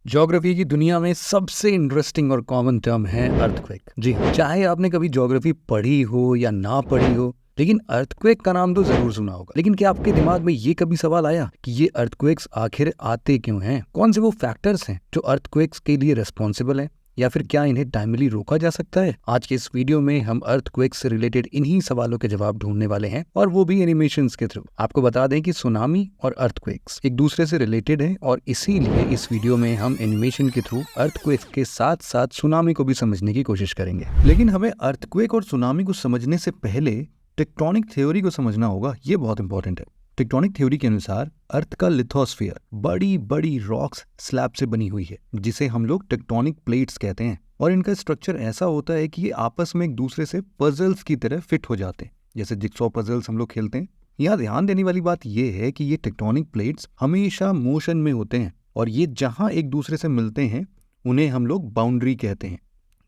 Geography की दुनिया में सबसे इंटरेस्टिंग और कॉमन टर्म है अर्थक्वेक। जी हाँ, चाहे आपने कभी ज्योग्राफी पढ़ी हो या ना पढ़ी हो, लेकिन अर्थक्वेक का नाम तो जरूर सुना होगा। लेकिन क्या आपके दिमाग में ये कभी सवाल आया कि ये अर्थक्वेक्स आखिर आते क्यों हैं? कौन से वो फैक्टर्स हैं जो अर्थक्वेक्स के लिए रिस्पॉन्सिबल हैं? या फिर क्या इन्हें टाइमली रोका जा सकता है? आज के इस वीडियो में हम अर्थक्वेक्स से रिलेटेड इन्हीं सवालों के जवाब ढूंढने वाले हैं, और वो भी एनिमेशंस के थ्रू। आपको बता दें कि सुनामी और अर्थक्वेक्स एक दूसरे से रिलेटेड हैं, और इसीलिए इस वीडियो में हम एनिमेशन के थ्रू अर्थक्वेक्स के साथ साथ सुनामी को भी समझने की कोशिश करेंगे। लेकिन हमें अर्थक्वेक और सुनामी को समझने से पहले टेक्टोनिक थ्योरी को समझना होगा। ये बहुत इंपॉर्टेंट है। टेक्टोनिक थ्योरी के अनुसार अर्थ का लिथोस्फीयर बड़ी बड़ी रॉक्स स्लैब से बनी हुई है, जिसे हम लोग टेक्टोनिक प्लेट्स कहते हैं। और इनका स्ट्रक्चर ऐसा होता है कि ये आपस में एक दूसरे से पजल्स की तरह फिट हो जाते हैं, जैसे जिक्सॉ पजल्स हम लोग खेलते हैं। यहाँ ध्यान देने वाली बात यह है कि ये टेक्टोनिक प्लेट्स हमेशा मोशन में होते हैं, और ये जहाँ एक दूसरे से मिलते हैं उन्हें हम लोग बाउंड्री कहते हैं।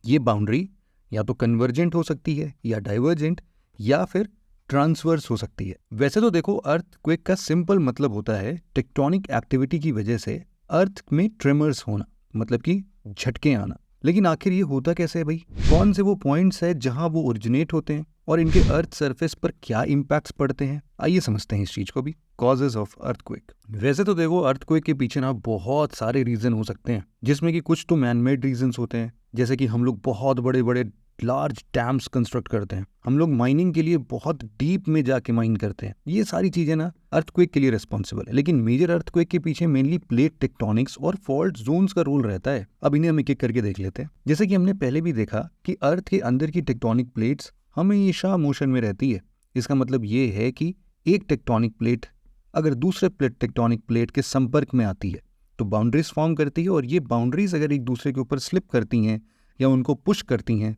ये बाउंड्री या तो कन्वर्जेंट हो सकती है, या डाइवर्जेंट, या फिर ट्रांसवर्स हो सकती है। वैसे तो देखो, अर्थक्वेक का सिंपल मतलब होता है टेक्टोनिक एक्टिविटी की वजह से अर्थ में ट्रेमर्स होना, मतलब कि झटके आना। लेकिन आखिर ये होता कैसे है भाई? कौन से वो पॉइंट्स है जहां वो ओरिजिनेट होते हैं, और इनके अर्थ सरफेस पर क्या इम्पैक्ट्स पड़ते हैं? आइए समझते हैं इस चीज को भी। Causes of earthquake. वैसे तो देखो, अर्थक्वेक के पीछे ना बहुत सारे रीजन हो सकते हैं, जिसमें कि कुछ तो मैनमेड रीजंस होते हैं, जैसे कि हम लोग बहुत बड़े बड़े लार्ज डैम्स कंस्ट्रक्ट करते हैं, हम लोग माइनिंग के लिए बहुत डीप में जाके माइन करते हैं। ये सारी चीजें ना अर्थक्वेक के लिए रिस्पॉन्सिबल है। लेकिन मेजर अर्थक्वेक के पीछे मेनली प्लेट टेक्टोनिक्स और फॉल्ट जोन्स का रोल रहता है। अब इन्हें हम एक एक करके देख लेते हैं। जैसे कि हमने पहले भी देखा कि अर्थ के अंदर की टेक्टोनिक प्लेट्स हमेशा मोशन में रहती है। इसका मतलब ये है कि एक टेक्टोनिक प्लेट अगर दूसरे टेक्टोनिक प्लेट के संपर्क में आती है तो बाउंड्रीज फॉर्म करती है, और ये बाउंड्रीज अगर एक दूसरे के ऊपर स्लिप करती हैं या उनको पुश करती हैं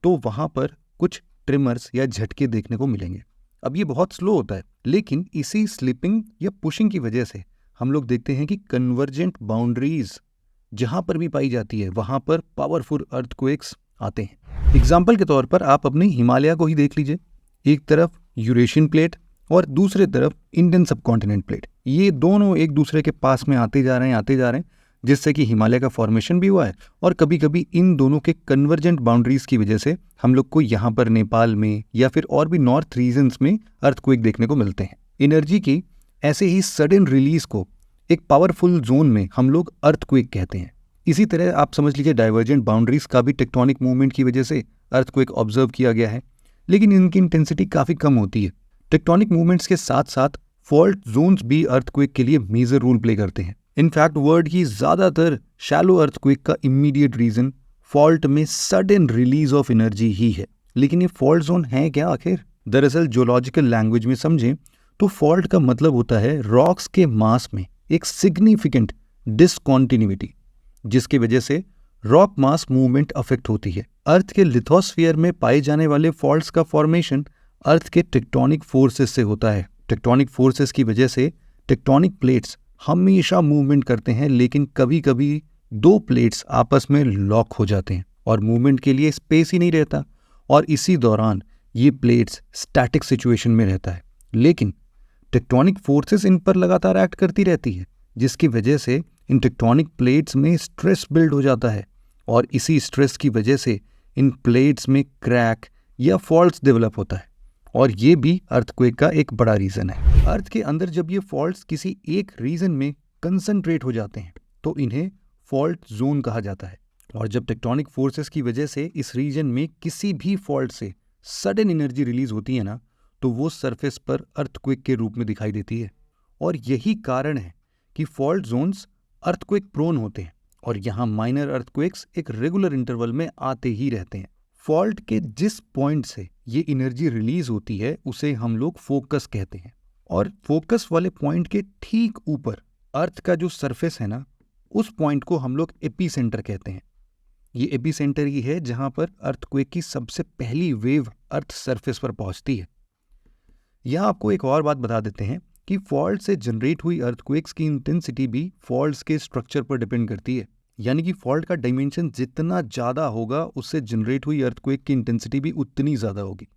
तो वहां पर कुछ ट्रिमर्स या झटके देखने को मिलेंगे। अब ये बहुत स्लो होता है, लेकिन इसी स्लिपिंग या पुशिंग की वजह से हम लोग देखते हैं कि कन्वर्जेंट बाउंड्रीज जहां पर भी पाई जाती है वहां पर पावरफुल अर्थक्वेक्स आते हैं। एग्जाम्पल के तौर पर आप अपने हिमालय को ही देख लीजिए। एक तरफ यूरेशियन प्लेट और दूसरे तरफ इंडियन सबकॉन्टिनेंट प्लेट, ये दोनों एक दूसरे के पास में आते जा रहे हैं, जिससे कि हिमालय का फॉर्मेशन भी हुआ है। और कभी कभी इन दोनों के कन्वर्जेंट बाउंड्रीज की वजह से हम लोग को यहाँ पर नेपाल में या फिर और भी नॉर्थ रीजन्स में अर्थक्वेक देखने को मिलते हैं। एनर्जी की ऐसे ही सडन रिलीज को एक पावरफुल जोन में हम लोग अर्थक्वेक कहते हैं। इसी तरह आप समझ लीजिए, डाइवर्जेंट बाउंड्रीज का भी टेक्टोनिक मूवमेंट की वजह से अर्थक्वेक ऑब्जर्व किया गया है, लेकिन इनकी इंटेंसिटी काफी कम होती है। टेक्टोनिक मूवमेंट्स के साथ साथ फॉल्ट जोन्स भी अर्थक्वेक के लिए मेजर रोल प्ले करते हैं। इनफैक्ट वर्ल्ड की ज्यादातर शैलो अर्थक्वेक का इमीडिएट रीजन फॉल्ट में सडन रिलीज ऑफ एनर्जी ही है। लेकिन ये फॉल्ट जोन है क्या आखिर? दरअसल जियोलॉजिकल लैंग्वेज में समझें तो फॉल्ट का मतलब होता है रॉक्स के मास में एक सिग्निफिकेंट डिसकॉन्टिन्यूटी, जिसकी वजह से रॉक मास मूवमेंट अफेक्ट होती है। अर्थ के लिथोस्फीयर में पाए जाने वाले फॉल्ट्स का फॉर्मेशन अर्थ के टेक्टोनिक फोर्सेस से होता है। टेक्टोनिक फोर्सेस की वजह से टेक्टोनिक प्लेट्स हमेशा मूवमेंट करते हैं, लेकिन कभी कभी दो प्लेट्स आपस में लॉक हो जाते हैं और मूवमेंट के लिए स्पेस ही नहीं रहता, और इसी दौरान ये प्लेट्स स्टैटिक सिचुएशन में रहता है। लेकिन टेक्टोनिक फोर्सेस इन पर लगातार एक्ट करती रहती है, जिसकी वजह से इन टेक्टोनिक प्लेट्स में स्ट्रेस बिल्ड हो जाता है, और इसी स्ट्रेस की वजह से इन प्लेट्स में क्रैक या फॉल्ट्स डेवलप होता है, और ये भी अर्थक्वेक का एक बड़ा रीजन है। अर्थ के अंदर जब ये फॉल्ट्स किसी एक रीजन में कंसंट्रेट हो जाते हैं तो इन्हें फॉल्ट जोन कहा जाता है। और जब टेक्टोनिक फोर्सेस की वजह से इस रीजन में किसी भी फॉल्ट से सडन एनर्जी रिलीज होती है ना, तो वो सरफेस पर अर्थक्वेक के रूप में दिखाई देती है। और यही कारण है कि फॉल्ट जोन्स अर्थक्वेक प्रोन होते हैं, और यहाँ माइनर अर्थक्वेक्स एक रेगुलर इंटरवल में आते ही रहते हैं। फॉल्ट के जिस पॉइंट से ये एनर्जी रिलीज होती है उसे हम लोग फोकस कहते हैं, और फोकस वाले पॉइंट के ठीक ऊपर अर्थ का जो सरफेस है ना, उस पॉइंट को हम लोग एपीसेंटर कहते हैं। ये एपीसेंटर ही है जहां पर अर्थक्वेक की सबसे पहली वेव अर्थ सरफेस पर पहुंचती है। यहां आपको एक और बात बता देते हैं कि फॉल्ट से जनरेट हुई अर्थक्वेक्स की इंटेंसिटी भी फॉल्ट्स के स्ट्रक्चर पर डिपेंड करती है। यानी कि फॉल्ट का डायमेंशन जितना ज्यादा होगा, उससे जनरेट हुई अर्थक्वेक की इंटेंसिटी भी उतनी ज्यादा होगी।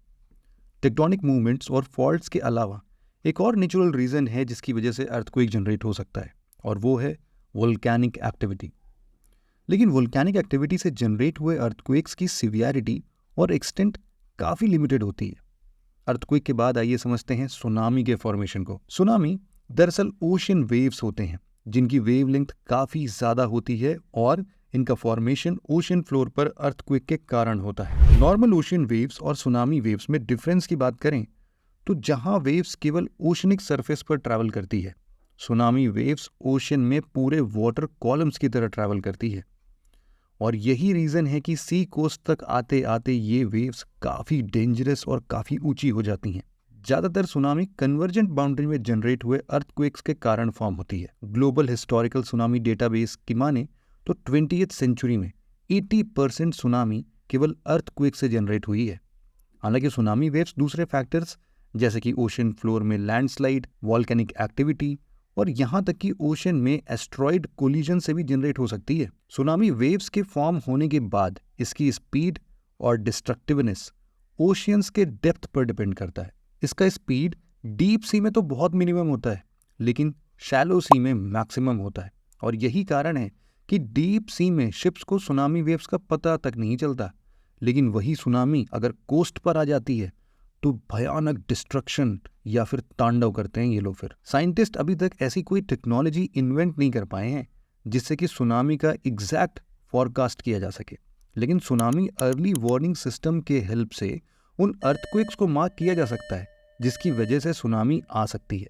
टेक्टोनिक मूवमेंट्स और फॉल्ट्स के अलावा एक और नेचुरल रीजन है जिसकी वजह से अर्थक्वेक जनरेट हो सकता है, और वो है वोल्केनिक एक्टिविटी। लेकिन वोल्केनिक एक्टिविटी से जनरेट हुए अर्थक्वेक्स की सिवियरिटी और एक्सटेंट काफ़ी लिमिटेड होती है। अर्थक्वेक के बाद आइए समझते हैं सुनामी के फॉर्मेशन को। सुनामी दरअसल ओशन वेव्स होते हैं जिनकी वेवलेंथ काफ़ी ज़्यादा होती है और इनका फॉर्मेशन ओशन फ्लोर पर अर्थक्वेक के कारण होता है। नॉर्मल ओशन वेव्स और सुनामी वेव्स में डिफरेंस की बात करें तो जहां वेव्स केवल ओशनिक सरफेस पर ट्रैवल करती है, सुनामी वेव्स ओशन में पूरे वाटर कॉलम्स की तरह ट्रैवल करती है। और यही रीज़न है कि सी कोस्ट तक आते आते ये वेव्स काफ़ी डेंजरस और काफ़ी ऊंची हो जाती हैं। ज़्यादातर सुनामी कन्वर्जेंट बाउंड्री में जनरेट हुए अर्थक्वेक्स के कारण फॉर्म होती है। ग्लोबल हिस्टोरिकल सुनामी डेटाबेस की माने तो 20th सेंचुरी में 80% सुनामी केवल अर्थक्वेक से जनरेट हुई है। हालांकि सुनामी वेव्स दूसरे फैक्टर्स जैसे कि ओशन फ्लोर में लैंडस्लाइड, वॉल्केनिक एक्टिविटी और यहाँ तक कि ओशन में एस्ट्रॉइड कोलिजन से भी जनरेट हो सकती है। सुनामी वेव्स के फॉर्म होने के बाद इसकी स्पीड और डिस्ट्रक्टिवनेस ओशियंस के डेप्थ पर डिपेंड करता है। इसका स्पीड डीप सी में तो बहुत मिनिमम होता है, लेकिन शैलो सी में मैक्सिमम होता है। और यही कारण है कि डीप सी में शिप्स को सुनामी वेव्स का पता तक नहीं चलता, लेकिन वही सुनामी अगर कोस्ट पर आ जाती है तो भयानक डिस्ट्रक्शन या फिर तांडव करते हैं ये लोग। फिर साइंटिस्ट अभी तक ऐसी कोई टेक्नोलॉजी इन्वेंट नहीं कर पाए हैं जिससे कि सुनामी का एग्जैक्ट फॉरकास्ट किया जा सके, लेकिन सुनामी अर्ली वार्निंग सिस्टम के हेल्प से उन अर्थक्वेक्स को मार्क किया जा सकता है जिसकी वजह से सुनामी आ सकती है।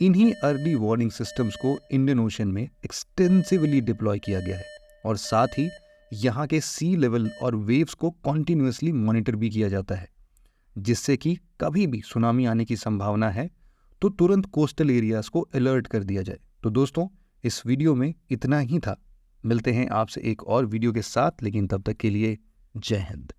इन्हीं अर्ली वार्निंग सिस्टम्स को इंडियन ओशन में एक्सटेंसिवली डिप्लॉय किया गया है और साथ ही यहाँ के सी लेवल और वेव्स को कॉन्टिन्यूसली मॉनिटर भी किया जाता है, जिससे कि कभी भी सुनामी आने की संभावना है तो तुरंत कोस्टल एरियाज को अलर्ट कर दिया जाए। तो दोस्तों, इस वीडियो में इतना ही था। मिलते हैं आपसे एक और वीडियो के साथ, लेकिन तब तक के लिए जय हिंद।